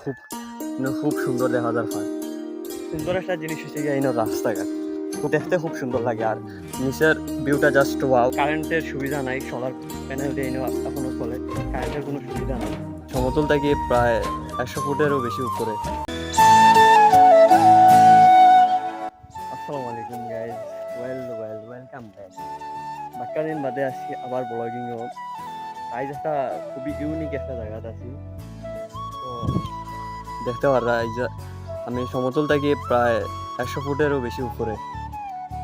খুব খুব সুন্দর দেখা যায় ফান। সুন্দর একটা জিনিস হচ্ছে গিয়ে রাস্তাঘাট দেখতে খুব সুন্দর লাগে। আর নিচের ভিউটা জাস্ট ওয়াও। কারেন্টের সুবিধা নাই, সোলার প্যানেল দিয়ে এখনো চলে, কারেন্টের কোনো সুবিধা নাই। সমতল থেকে প্রায় 100 ফুটেরও বেশি উপরে। আসসালামু আলাইকুম গাইজ, ওয়েলকাম ব্যাক। বাক্কা দিন বাদে আসছি আবার ব্লগিংও। আজ একটা খুবই ইউনিক একটা জায়গাতে আছি। তো দেখতে পাররা এই যে আমি সমতল থেকে প্রায় 100 ফুটেরও বেশি উপরে।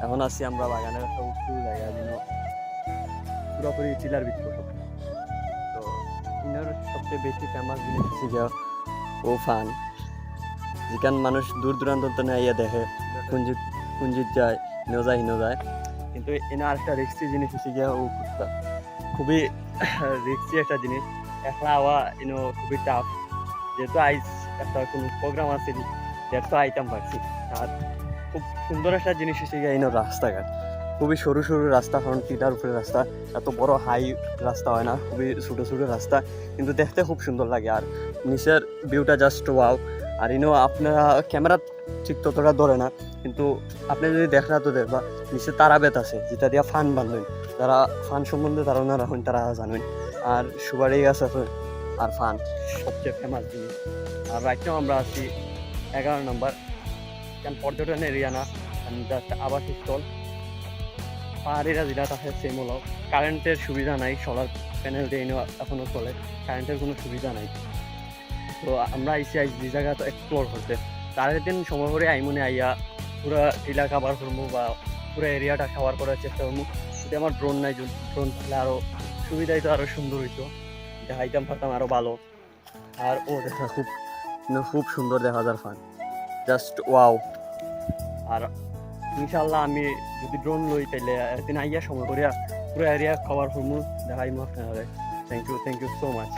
এখন আছি আমরা বাগানের একটা উঁচু জায়গা, যেন পুরোপুরি টিলার ভিতরে। তো ইনার সবচেয়ে বেশি ফেমাস জিনিস হচ্ছে গিয়া ও ফান, যেখান মানুষ দূর দূরান্ত আইয়া দেখে কুঞ্জিত যায়, হিনো যায়। কিন্তু এনে আরেকটা রিক্সি জিনিস হচ্ছে গিয়া ও কুত্তা, খুবই রিক্সি একটা জিনিস। একলা হওয়া খুবই টাফ। যেহেতু আইস একটা কোনো প্রোগ্রাম আছে, দেড়শো আইটেম পাচ্ছি। আর খুব সুন্দর একটা জিনিস হচ্ছে গিয়ে রাস্তাঘাট, খুবই সরু রাস্তা, কারণ টিলার উপরে রাস্তা, এত বড় হাই রাস্তা হয় না, খুবই ছোটো রাস্তা, কিন্তু দেখতে খুব সুন্দর লাগে। আর নিচের ভিউটা জাস্ট ওয়াও। আর আপনারা ক্যামেরা ঠিক ততটা ধরে না, কিন্তু আপনি যদি দেখরা তো দেখবা নিচে তারা বেত আছে, যেটা দিয়া ফান বান্ধেন। যারা ফান সম্বন্ধে ধারণা রাখেন তারা জানেন। আর সুপারি গাছ আছে, আর ফান সবচেয়ে ফেমাস জিনিস। আর রাইটেও আমরা আছি 11 নম্বর, কারণ পর্যটন এরিয়া না, জাস্ট আবাসস্থল। পাহাড়িরা যেটা আছে সেম হলো, কারেন্টের সুবিধা নাই, সোলার প্যানেল দিয়ে এখনো চলে, কারেন্টের কোনো সুবিধা নাই। তো আমরা আইসি যে জায়গাটা এক্সপ্লোর করতে, তার দিন সময় করে আইমনে আইয়া পুরো টিলা কাভার করবো বা পুরো এরিয়াটা কাভার করার চেষ্টা করবো। যদি আমার ড্রোন নাই, ড্রোন থাকলে আরও সুবিধাই তো আরও সুন্দর হইতো, দেখাইতাম পারতাম আরও ভালো। আর ও দেখা খুব সুন্দর দেখা যায় ফান, জাস্ট ওয়াও। আর ইনশাল্লাহ আমি যদি ড্রোন লই তাইলে একদিন আইয়া সময় করিয়া পুরো এরিয়া কভার করবো, দেখাইমু আপনারা। Thank you so much.